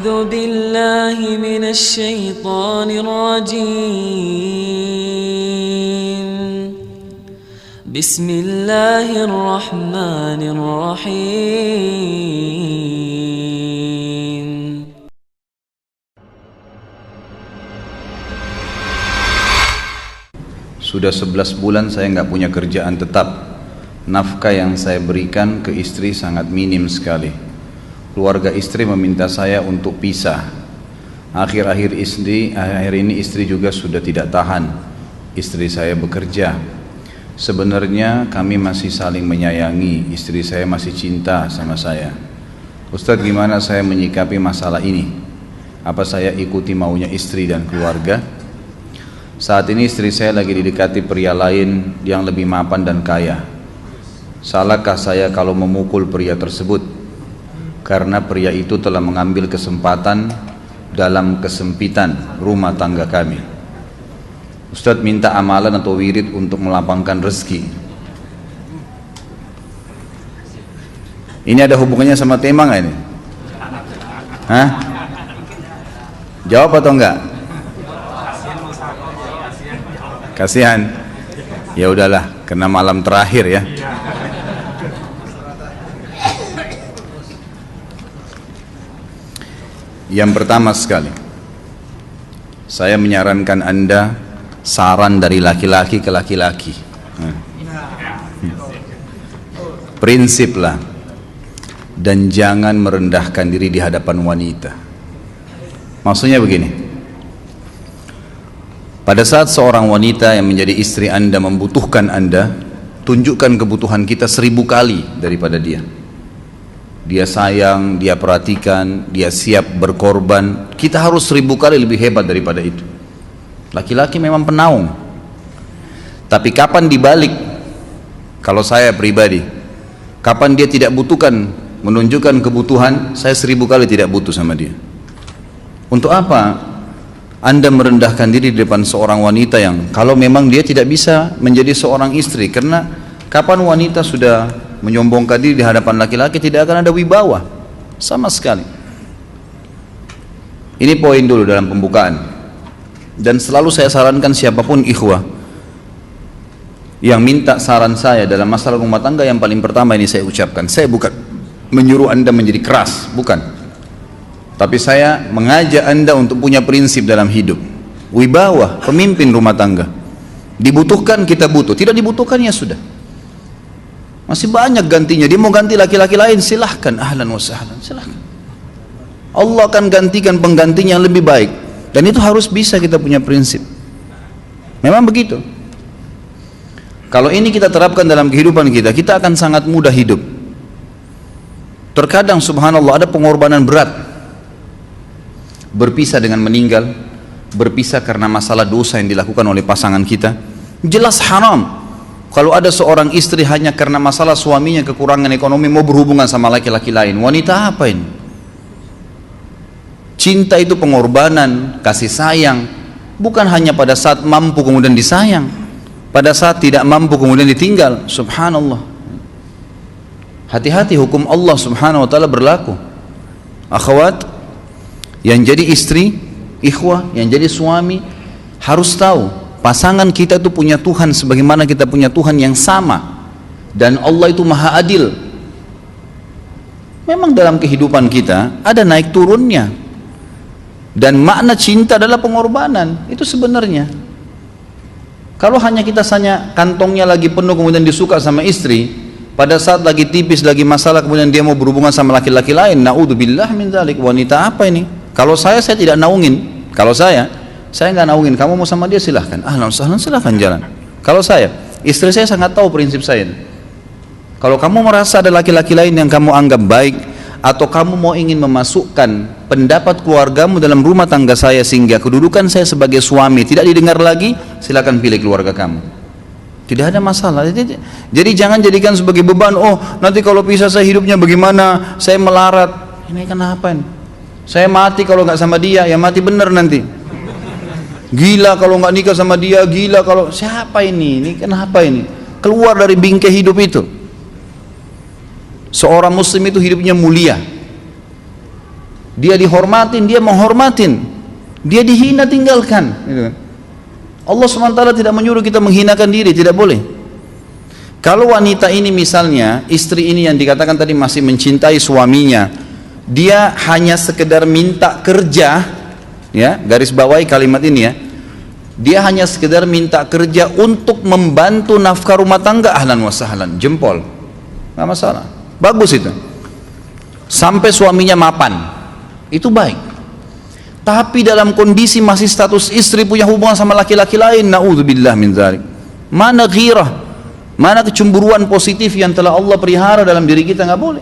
أعوذ بالله من الشيطان الرجيم بسم الله الرحمن الرحيم Sudah 11 bulan saya nggak punya kerjaan tetap. Nafkah yang saya berikan ke istri sangat minim sekali. Keluarga istri meminta saya untuk pisah. Akhir-akhir ini istri juga sudah tidak tahan. Istri saya bekerja. Sebenarnya kami masih saling menyayangi. Istri saya masih cinta sama saya. Ustadz, gimana saya menyikapi masalah ini? Apa saya ikuti maunya istri dan keluarga? Saat ini istri saya lagi didekati pria lain yang lebih mapan dan kaya. Salahkah saya kalau memukul pria tersebut? Karena pria itu telah mengambil kesempatan dalam kesempitan rumah tangga kami. Ustadz minta amalan atau wirid untuk melapangkan rezeki. Ini ada hubungannya sama tema nggak ini? Hah? Jawab atau enggak? Kasihan. Ya udahlah, kena malam terakhir ya. Yang pertama sekali, saya menyarankan Anda saran dari laki-laki ke laki-laki. Prinsiplah dan jangan merendahkan diri di hadapan wanita. Maksudnya begini, pada saat seorang wanita yang menjadi istri Anda membutuhkan Anda, tunjukkan kebutuhan kita 1000 kali daripada dia. Dia sayang, dia perhatikan, dia siap berkorban. Kita harus 1000 kali lebih hebat daripada itu. Laki-laki memang penaung. Tapi kapan dibalik? Kalau saya pribadi, kapan dia tidak butuhkan, menunjukkan kebutuhan, saya 1000 kali tidak butuh sama dia. Untuk apa Anda merendahkan diri di depan seorang wanita yang kalau memang dia tidak bisa menjadi seorang istri? Karena kapan wanita sudah menyombongkan diri di hadapan laki-laki, tidak akan ada wibawa sama sekali. Ini poin dulu dalam pembukaan. Dan selalu saya sarankan siapapun ikhwah yang minta saran saya dalam masalah rumah tangga, yang paling pertama ini saya ucapkan, saya bukan menyuruh Anda menjadi keras, bukan. Tapi saya mengajak Anda untuk punya prinsip dalam hidup. Wibawa, pemimpin rumah tangga. Dibutuhkan kita butuh, tidak dibutuhkan ya sudah. Masih banyak gantinya. Dia mau ganti laki-laki lain, silahkan, ahlan wa sahlan, silahkan. Allah akan gantikan penggantinya yang lebih baik. Dan itu harus bisa kita punya prinsip. Memang begitu. Kalau ini kita terapkan dalam kehidupan kita, kita akan sangat mudah hidup. Terkadang subhanallah ada pengorbanan berat. Berpisah dengan meninggal, berpisah karena masalah dosa yang dilakukan oleh pasangan kita, jelas haram. Kalau ada seorang istri hanya karena masalah suaminya kekurangan ekonomi mau berhubungan sama laki-laki lain, wanita apa ini? Cinta itu pengorbanan, kasih sayang, bukan hanya pada saat mampu kemudian disayang, pada saat tidak mampu kemudian ditinggal. Subhanallah. Hati-hati, hukum Allah subhanahu wa ta'ala berlaku. Akhwat yang jadi istri, ikhwah yang jadi suami harus tahu pasangan kita itu punya Tuhan sebagaimana kita punya Tuhan yang sama, dan Allah itu maha adil. Memang dalam kehidupan kita ada naik turunnya, dan makna cinta adalah pengorbanan. Itu sebenarnya kalau hanya kita kantongnya lagi penuh kemudian disuka sama istri, pada saat lagi tipis, lagi masalah kemudian dia mau berhubungan sama laki-laki lain, naudzubillah min dzalik. Wanita apa ini? Kalau saya tidak naungin. Kalau saya nggak naungin. Kamu mau sama dia silahkan, ahlan sahlan, silahkan jalan. Kalau saya, istri saya sangat tahu prinsip saya. Kalau kamu merasa ada laki-laki lain yang kamu anggap baik, atau kamu mau ingin memasukkan pendapat keluargamu dalam rumah tangga saya sehingga kedudukan saya sebagai suami tidak didengar lagi, silakan pilih keluarga kamu. Tidak ada masalah. Jadi jangan jadikan sebagai beban. Oh, nanti kalau pisah saya hidupnya bagaimana? Saya melarat. Ini kenapa ini? Saya mati kalau nggak sama dia, ya mati bener nanti. Gila kalau nggak nikah sama dia, gila kalau siapa ini? Ini kenapa ini? Keluar dari bingkai hidup itu. Seorang muslim itu hidupnya mulia. Dia dihormatin, dia menghormatin. Dia dihina, tinggalkan. Gitu kan. Allah SWT tidak menyuruh kita menghinakan diri, tidak boleh. Kalau wanita ini misalnya, istri ini yang dikatakan tadi masih mencintai suaminya, dia hanya sekedar minta kerja, ya, garis bawahi kalimat ini ya, dia hanya sekedar minta kerja untuk membantu nafkah rumah tangga, ahlan wa sahlan, jempol, nggak masalah, bagus itu. Sampai suaminya mapan, itu baik. Tapi dalam kondisi masih status istri punya hubungan sama laki-laki lain, naudzubillah min dzalik. Mana ghirah, mana kecemburuan positif yang telah Allah pelihara dalam diri kita, nggak boleh.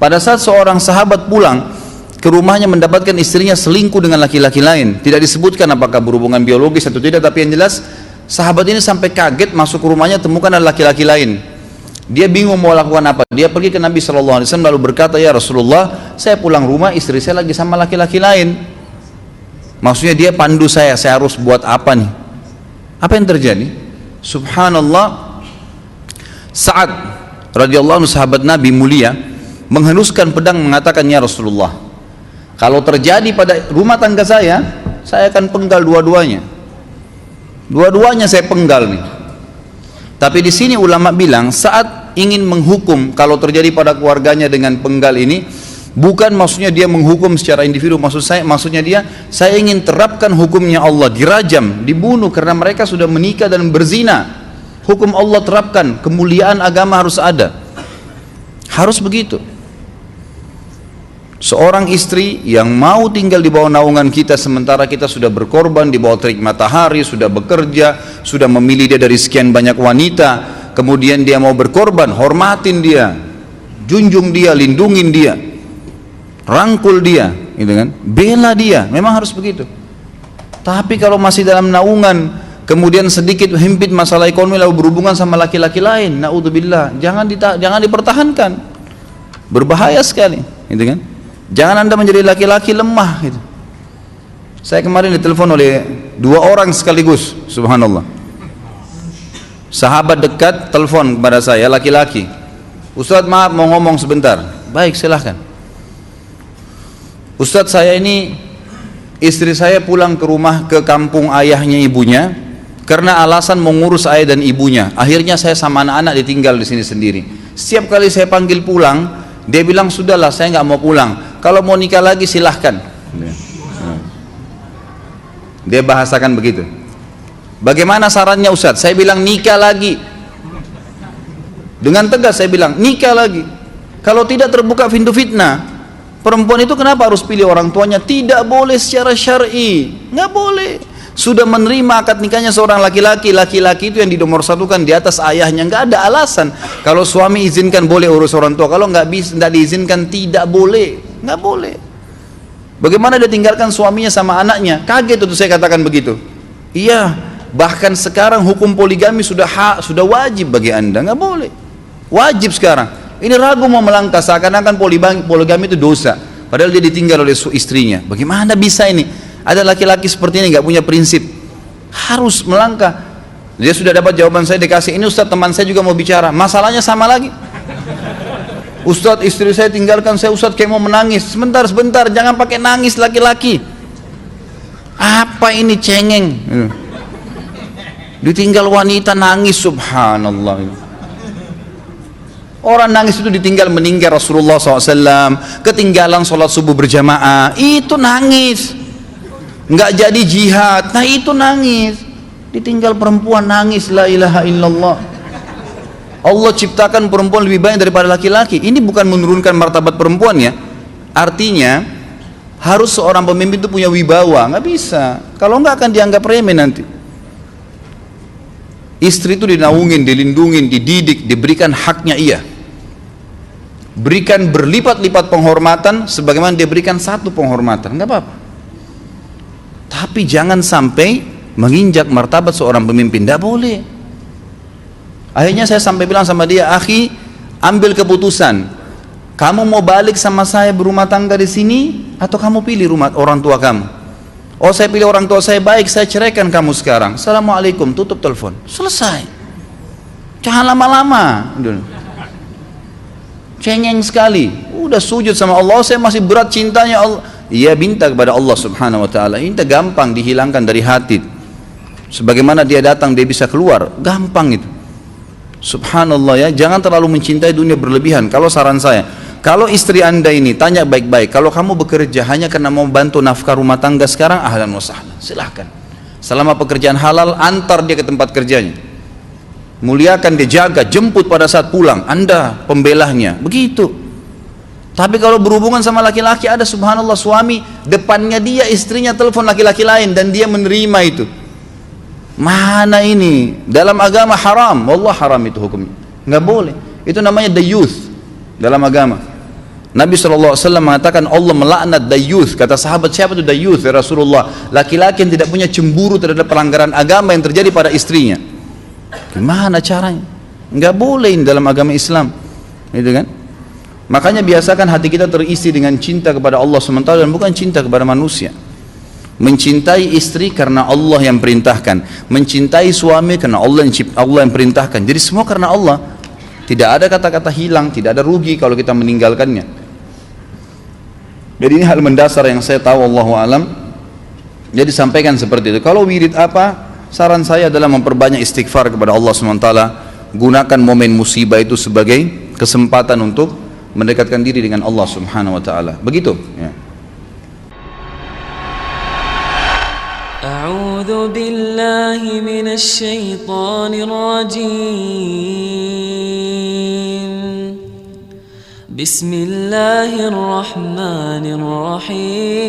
Pada saat seorang sahabat pulang ke rumahnya mendapatkan istrinya selingkuh dengan laki-laki lain, tidak disebutkan apakah berhubungan biologis atau tidak, tapi yang jelas sahabat ini sampai kaget, masuk ke rumahnya temukan ada laki-laki lain. Dia bingung mau lakukan apa. Dia pergi ke Nabi SAW lalu berkata, ya Rasulullah, saya pulang rumah istri saya lagi sama laki-laki lain. Maksudnya dia pandu saya harus buat apa nih? Apa yang terjadi? Subhanallah, Sa'ad radhiyallahu anhu sahabat Nabi mulia menghenuskan pedang mengatakan, ya Rasulullah, kalau terjadi pada rumah tangga saya akan penggal dua-duanya. Dua-duanya saya penggal nih. Tapi di sini ulama bilang saat ingin menghukum kalau terjadi pada keluarganya dengan penggal ini, bukan maksudnya dia menghukum secara individu, maksudnya dia, saya ingin terapkan hukumnya Allah, dirajam, dibunuh karena mereka sudah menikah dan berzina. Hukum Allah terapkan, kemuliaan agama harus ada. Harus begitu. Seorang istri yang mau tinggal di bawah naungan kita sementara kita sudah berkorban di bawah terik matahari, sudah bekerja, sudah memilih dia dari sekian banyak wanita, kemudian dia mau berkorban, hormatin dia, junjung dia, lindungin dia, rangkul dia, gitu kan, bela dia, memang harus begitu. Tapi kalau masih dalam naungan, kemudian sedikit himpit masalah ekonomi lalu berhubungan sama laki-laki lain, naudzubillah, jangan dipertahankan, berbahaya sekali, gitu kan. Jangan Anda menjadi laki-laki lemah gitu. Saya kemarin ditelepon oleh dua orang sekaligus, subhanallah. Sahabat dekat telepon kepada saya, laki-laki. Ustadz, maaf mau ngomong sebentar. Baik, silahkan. Ustadz, saya ini istri saya pulang ke rumah ke kampung ayahnya ibunya karena alasan mengurus ayah dan ibunya. Akhirnya saya sama anak-anak ditinggal di sini sendiri. Setiap kali saya panggil pulang, dia bilang sudahlah saya nggak mau pulang. Kalau mau nikah lagi silahkan. Dia bahasakan begitu. Bagaimana sarannya Ustadz? Saya bilang nikah lagi. Dengan tegas saya bilang nikah lagi. Kalau tidak terbuka pintu fitnah. Perempuan itu kenapa harus pilih orang tuanya? Tidak boleh secara syar'i. Nggak boleh. Sudah menerima akad nikahnya seorang laki-laki, laki-laki itu yang dinomorsatukan di atas ayahnya, nggak ada alasan. Kalau suami izinkan boleh urus orang tua, kalau nggak diizinkan tidak boleh, nggak boleh. Bagaimana dia tinggalkan suaminya sama anaknya? Kaget itu saya katakan begitu. Iya, bahkan sekarang hukum poligami sudah wajib bagi Anda, nggak boleh. Wajib sekarang. Ini ragu mau melangkah seakan-akan poligami itu dosa, padahal dia ditinggal oleh istrinya. Bagaimana bisa ini? Ada laki-laki seperti ini nggak punya prinsip, harus melangkah. Dia sudah dapat jawaban saya, dikasih ini Ustadz, teman saya juga mau bicara, masalahnya sama lagi. Ustadz, istri saya tinggalkan saya, Ustadz kayak mau menangis. Sebentar, jangan pakai nangis laki-laki. Apa ini cengeng? Ditinggal wanita nangis, subhanallah. Orang nangis itu ditinggal meninggal Rasulullah SAW, ketinggalan sholat subuh berjamaah, itu nangis. Nggak jadi jihad, nah itu nangis. Ditinggal perempuan nangis, la ilaha illallah. Allah ciptakan perempuan lebih banyak daripada laki-laki. Ini bukan menurunkan martabat perempuan ya. Artinya harus seorang pemimpin itu punya wibawa. Nggak bisa, kalau nggak akan dianggap remeh nanti. Istri itu dinaungin, dilindungin, dididik, diberikan haknya ia. Berikan berlipat-lipat penghormatan sebagaimana dia berikan satu penghormatan, nggak apa-apa. Tapi jangan sampai menginjak martabat seorang pemimpin, tidak boleh. Akhirnya saya sampai bilang sama dia, akhi, ambil keputusan. Kamu mau balik sama saya berumah tangga di sini, atau kamu pilih rumah orang tua kamu? Oh, saya pilih orang tua saya, baik, saya ceraikan kamu sekarang. Assalamualaikum, tutup telepon, selesai. Jangan lama-lama. cengeng sekali. Udah sujud sama Allah, saya masih berat cintanya Allah. Ia minta kepada Allah subhanahu wa ta'ala, minta gampang dihilangkan dari hati. Sebagaimana dia datang, dia bisa keluar, gampang itu. Subhanallah ya, jangan terlalu mencintai dunia berlebihan. Kalau saran saya, kalau istri anda ini tanya baik-baik, kalau kamu bekerja hanya karena mau bantu nafkah rumah tangga sekarang, ahlan wa sahlan, silahkan. Selama pekerjaan halal, antar dia ke tempat kerjanya, muliakan dia, jaga, jemput pada saat pulang, anda pembelahnya, begitu. Tapi kalau berhubungan sama laki-laki, ada subhanallah suami depannya dia, istrinya telepon laki-laki lain dan dia menerima itu. Mana ini? Dalam agama haram, wallah haram itu hukumnya, nggak boleh. Itu namanya dayuth dalam agama. Nabi SAW mengatakan Allah melaknat dayuth. Kata sahabat, siapa itu dayuth ya Rasulullah? Laki-laki yang tidak punya cemburu terhadap pelanggaran agama yang terjadi pada istrinya. Gimana caranya? Nggak boleh ini dalam agama Islam, gitu kan? Makanya biasakan hati kita terisi dengan cinta kepada Allah SWT dan bukan cinta kepada manusia. Mencintai istri karena Allah yang perintahkan, mencintai suami karena Allah yang perintahkan. Jadi semua karena Allah. Tidak ada kata-kata hilang, tidak ada rugi kalau kita meninggalkannya. Jadi ini hal mendasar yang saya tahu, wallahu alam. Jadi sampaikan seperti itu. Kalau wirid apa? Saran saya adalah memperbanyak istighfar kepada Allah SWT. Gunakan momen musibah itu sebagai kesempatan untuk mendekatkan diri dengan Allah Subhanahu wa taala. Begitu ya. أعوذ بالله من الشيطان الرجيم بسم الله الرحمن الرحيم